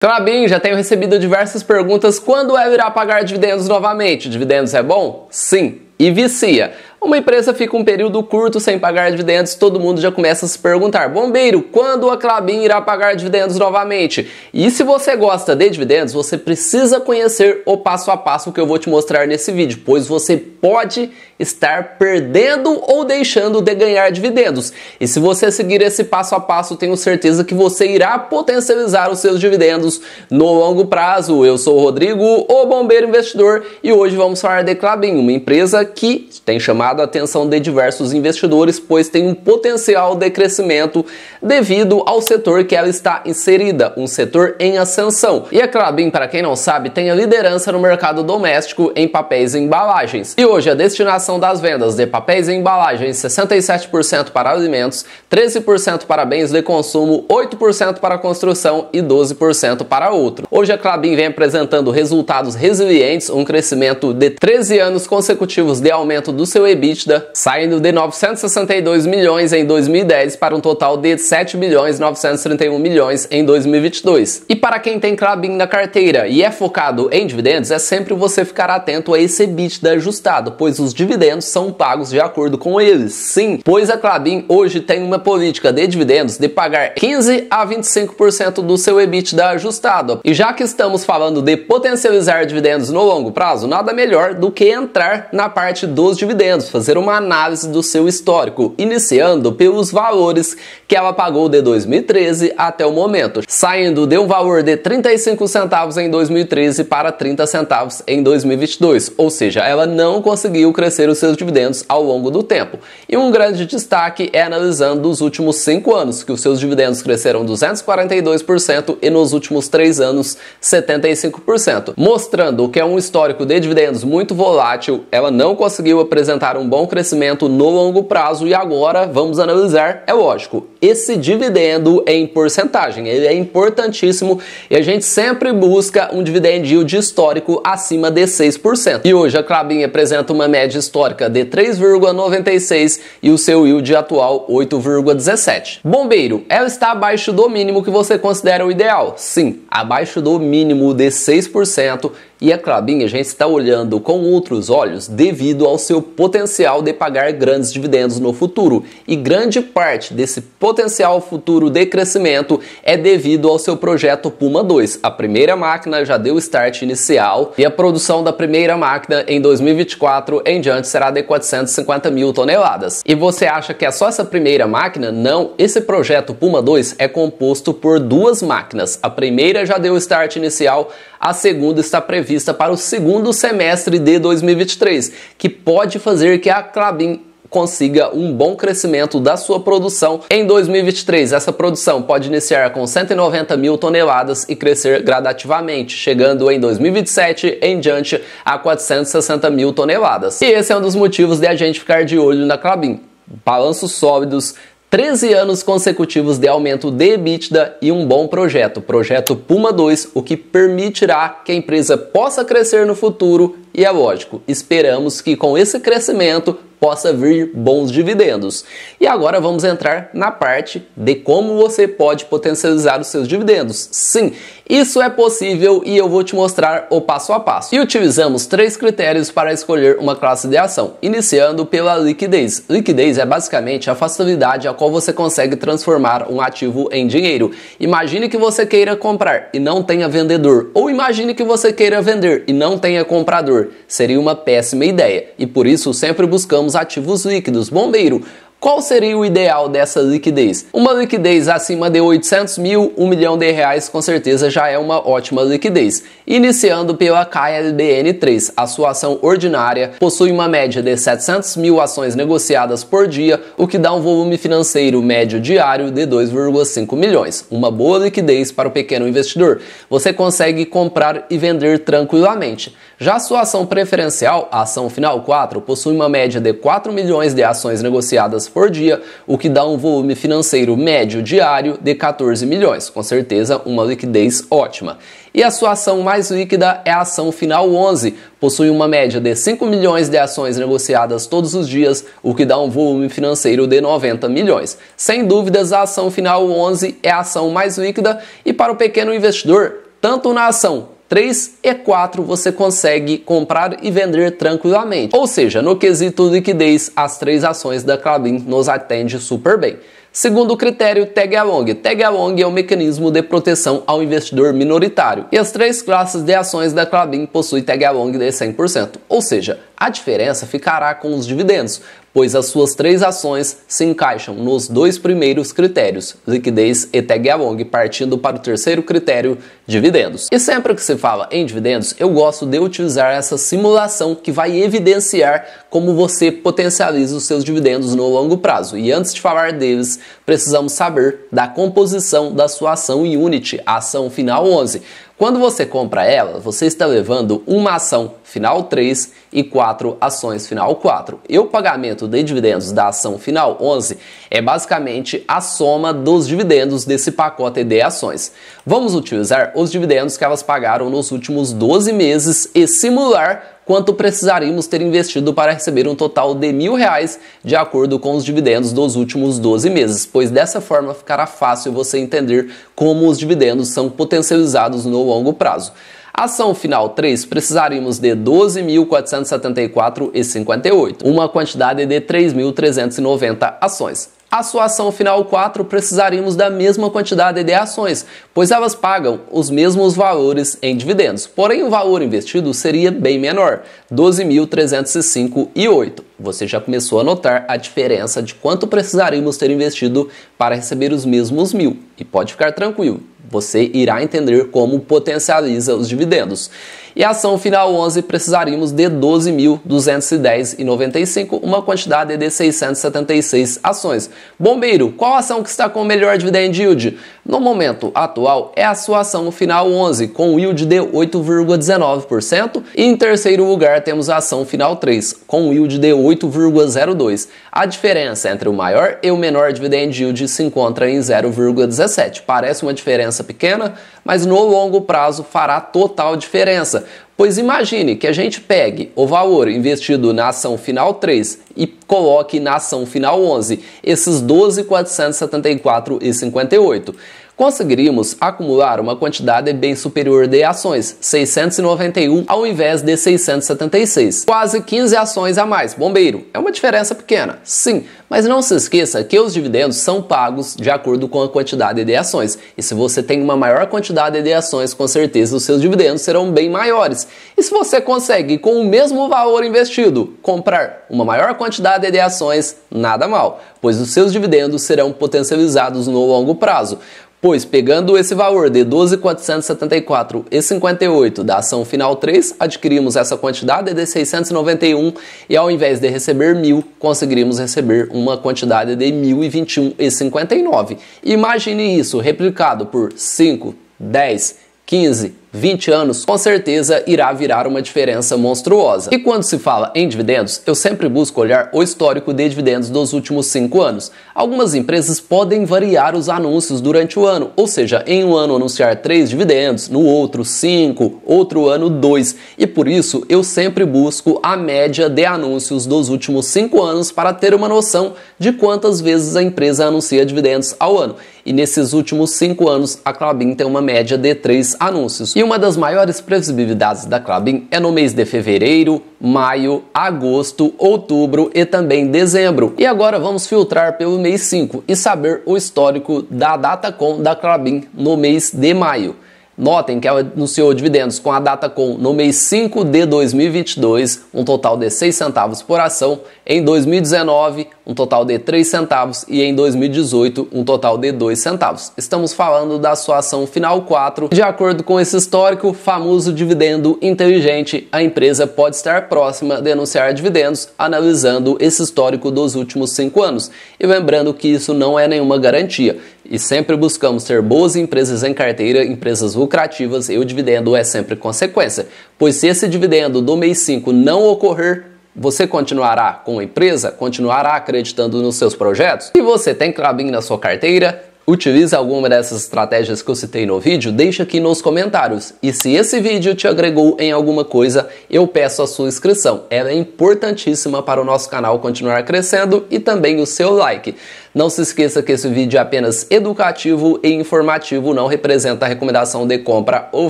Klabin, já tenho recebido diversas perguntas quando irá pagar dividendos novamente. Dividendos é bom? Sim. E vicia. Uma empresa fica um período curto sem pagar dividendos, todo mundo já começa a se perguntar: bombeiro, quando a Klabin irá pagar dividendos novamente? E se você gosta de dividendos, você precisa conhecer o passo a passo que eu vou te mostrar nesse vídeo, pois você pode estar perdendo ou deixando de ganhar dividendos. E se você seguir esse passo a passo, tenho certeza que você irá potencializar os seus dividendos no longo prazo. Eu sou o Rodrigo, o Bombeiro Investidor, e hoje vamos falar de Klabin, uma empresa que tem chamado a atenção de diversos investidores, pois tem um potencial de crescimento devido ao setor que ela está inserida, um setor em ascensão. E a Klabin, para quem não sabe, tem a liderança no mercado doméstico em papéis e embalagens. E hoje a destinação das vendas de papéis e embalagens: 67% para alimentos, 13% para bens de consumo, 8% para construção e 12% para outro. Hoje a Klabin vem apresentando resultados resilientes, um crescimento de 13 anos consecutivos de aumento do seu EBITDA, saindo de 962 milhões em 2010 para um total de 7 bilhões 931 milhões em 2022. E para quem tem Klabin na carteira e é focado em dividendos, é sempre você ficar atento a esse EBITDA ajustado, pois os dividendos são pagos de acordo com eles. Sim, pois a Klabin hoje tem uma política de dividendos de pagar 15 a 25% do seu EBITDA ajustado. E já que estamos falando de potencializar dividendos no longo prazo, nada melhor do que entrar na parte dos dividendos, fazer uma análise do seu histórico, iniciando pelos valores que ela pagou de 2013 até o momento, saindo de um valor de 35 centavos em 2013 para 30 centavos em 2022, ou seja, ela não conseguiu crescer os seus dividendos ao longo do tempo. E um grande destaque é analisando os últimos 5 anos, que os seus dividendos cresceram 242% e nos últimos 3 anos 75%, mostrando que é um histórico de dividendos muito volátil. Ela não conseguiu apresentar um bom crescimento no longo prazo e agora vamos analisar, é lógico, esse dividendo em porcentagem. Ele é importantíssimo e a gente sempre busca um dividend yield histórico acima de 6%. E hoje a Klabin apresenta uma média histórica de 3,96 e o seu yield atual 8,17. Bombeiro, ela está abaixo do mínimo que você considera o ideal? Sim, abaixo do mínimo de 6%. E a Klabin a gente está olhando com outros olhos devido ao seu potencial de pagar grandes dividendos no futuro. E grande parte desse potencial futuro de crescimento é devido ao seu projeto Puma 2. A primeira máquina já deu start inicial e a produção da primeira máquina em 2024 em diante será de 450 mil toneladas. E você acha que é só essa primeira máquina? Não, esse projeto Puma 2 é composto por 2 máquinas. A primeira já deu start inicial, a segunda está prevista para o segundo semestre de 2023, que pode fazer que a Klabin consiga um bom crescimento da sua produção em 2023. Essa produção pode iniciar com 190 mil toneladas e crescer gradativamente, chegando em 2027 em diante a 460 mil toneladas. E esse é um dos motivos de a gente ficar de olho na Klabin. Balanços sólidos, 13 anos consecutivos de aumento de EBITDA e um bom projeto, projeto Puma 2, o que permitirá que a empresa possa crescer no futuro e é lógico, esperamos que com esse crescimento possa vir bons dividendos. E agora vamos entrar na parte de como você pode potencializar os seus dividendos. Sim, isso é possível e eu vou te mostrar o passo a passo. E utilizamos 3 critérios para escolher uma classe de ação, iniciando pela liquidez. Liquidez é basicamente a facilidade a qual você consegue transformar um ativo em dinheiro. Imagine que você queira comprar e não tenha vendedor, ou imagine que você queira vender e não tenha comprador. Seria uma péssima ideia e por isso sempre buscamos ativos líquidos. Bombeiro, qual seria o ideal dessa liquidez? Uma liquidez acima de 800 mil, 1 milhão de reais com certeza já é uma ótima liquidez. Iniciando pela KLBN3, a sua ação ordinária possui uma média de 700 mil ações negociadas por dia, o que dá um volume financeiro médio diário de 2,5 milhões. Uma boa liquidez para o pequeno investidor. Você consegue comprar e vender tranquilamente. Já a sua ação preferencial, a ação final 4, possui uma média de 4 milhões de ações negociadas por dia, o que dá um volume financeiro médio diário de 14 milhões. Com certeza, uma liquidez ótima. E a sua ação mais líquida é a ação final 11, possui uma média de 5 milhões de ações negociadas todos os dias, o que dá um volume financeiro de 90 milhões. Sem dúvidas, a ação final 11 é a ação mais líquida e para o pequeno investidor, tanto na ação 3 e 4 você consegue comprar e vender tranquilamente. Ou seja, no quesito liquidez, as 3 ações da Klabin nos atende super bem. Segundo critério, tag along. Tag along é um mecanismo de proteção ao investidor minoritário. E as 3 classes de ações da Klabin possuem tag along de 100%. Ou seja, a diferença ficará com os dividendos, pois as suas 3 ações se encaixam nos 2 primeiros critérios, liquidez e tag along, partindo para o terceiro critério, dividendos. E sempre que se fala em dividendos, eu gosto de utilizar essa simulação que vai evidenciar como você potencializa os seus dividendos no longo prazo. E antes de falar deles, precisamos saber da composição da sua ação Unity, a ação final 11. Quando você compra ela, você está levando uma ação final 3 e 4 ações final 4. E o pagamento de dividendos da ação final 11 é basicamente a soma dos dividendos desse pacote de ações. Vamos utilizar os dividendos que elas pagaram nos últimos 12 meses e simular quanto precisaríamos ter investido para receber um total de R$1.000 de acordo com os dividendos dos últimos 12 meses, pois dessa forma ficará fácil você entender como os dividendos são potencializados no longo prazo. A ação final 3 precisaríamos de 12.474,58, uma quantidade de 3.390 ações. A sua ação final 4 precisaríamos da mesma quantidade de ações, pois elas pagam os mesmos valores em dividendos, porém o valor investido seria bem menor, 12.305,08. Você já começou a notar a diferença de quanto precisaríamos ter investido para receber os mesmos 1.000, e pode ficar tranquilo, você irá entender como potencializa os dividendos. E a ação final 11 precisaríamos de 12.210,95, uma quantidade de 676 ações. Bombeiro, qual ação que está com o melhor dividend yield? No momento atual é a sua ação final 11, com yield de 8,19%. E em terceiro lugar temos a ação final 3, com yield de 8,02%. A diferença entre o maior e o menor dividend yield se encontra em 0,17%. Parece uma diferença pequena, mas no longo prazo fará total diferença. Pois imagine que a gente pegue o valor investido na ação final 3 e coloque na ação final 11 esses 12.474,58. Conseguiríamos acumular uma quantidade bem superior de ações, 691 ao invés de 676. Quase 15 ações a mais. Bombeiro, é uma diferença pequena, sim, mas não se esqueça que os dividendos são pagos de acordo com a quantidade de ações. E se você tem uma maior quantidade de ações, com certeza os seus dividendos serão bem maiores. E se você consegue, com o mesmo valor investido, comprar uma maior quantidade de ações, nada mal, pois os seus dividendos serão potencializados no longo prazo. Pois, pegando esse valor de 12.474,58 da ação final 3, adquirimos essa quantidade de 691 e ao invés de receber 1.000, conseguiríamos receber uma quantidade de 1.021,59. Imagine isso replicado por 5, 10, 15, 20 anos, com certeza irá virar uma diferença monstruosa. E quando se fala em dividendos, eu sempre busco olhar o histórico de dividendos dos últimos 5 anos. Algumas empresas podem variar os anúncios durante o ano, ou seja, em um ano anunciar 3 dividendos, no outro 5, outro ano 2. E por isso eu sempre busco a média de anúncios dos últimos 5 anos para ter uma noção de quantas vezes a empresa anuncia dividendos ao ano. E nesses últimos 5 anos, a Klabin tem uma média de 3 anúncios. E uma das maiores previsibilidades da Klabin é no mês de fevereiro, maio, agosto, outubro e também dezembro. E agora vamos filtrar pelo mês 5 e saber o histórico da Datacom da Klabin no mês de maio. Notem que ela anunciou dividendos com a Datacom no mês 5 de 2022, um total de 6 centavos por ação, em 2019, um total de 3 centavos e em 2018, um total de 2 centavos. Estamos falando da sua ação final 4. De acordo com esse histórico, famoso dividendo inteligente, a empresa pode estar próxima de anunciar dividendos, analisando esse histórico dos últimos 5 anos. E lembrando que isso não é nenhuma garantia. E sempre buscamos ter boas empresas em carteira, empresas lucrativas, e o dividendo é sempre consequência. Pois se esse dividendo do mês 5 não ocorrer, você continuará com a empresa, continuará acreditando nos seus projetos? Se você tem Klabin na sua carteira, Utiliza alguma dessas estratégias que eu citei no vídeo? Deixa aqui nos comentários. E se esse vídeo te agregou em alguma coisa, eu peço a sua inscrição. Ela é importantíssima para o nosso canal continuar crescendo e também o seu like. Não se esqueça que esse vídeo é apenas educativo e informativo, não representa a recomendação de compra ou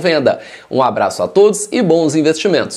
venda. Um abraço a todos e bons investimentos!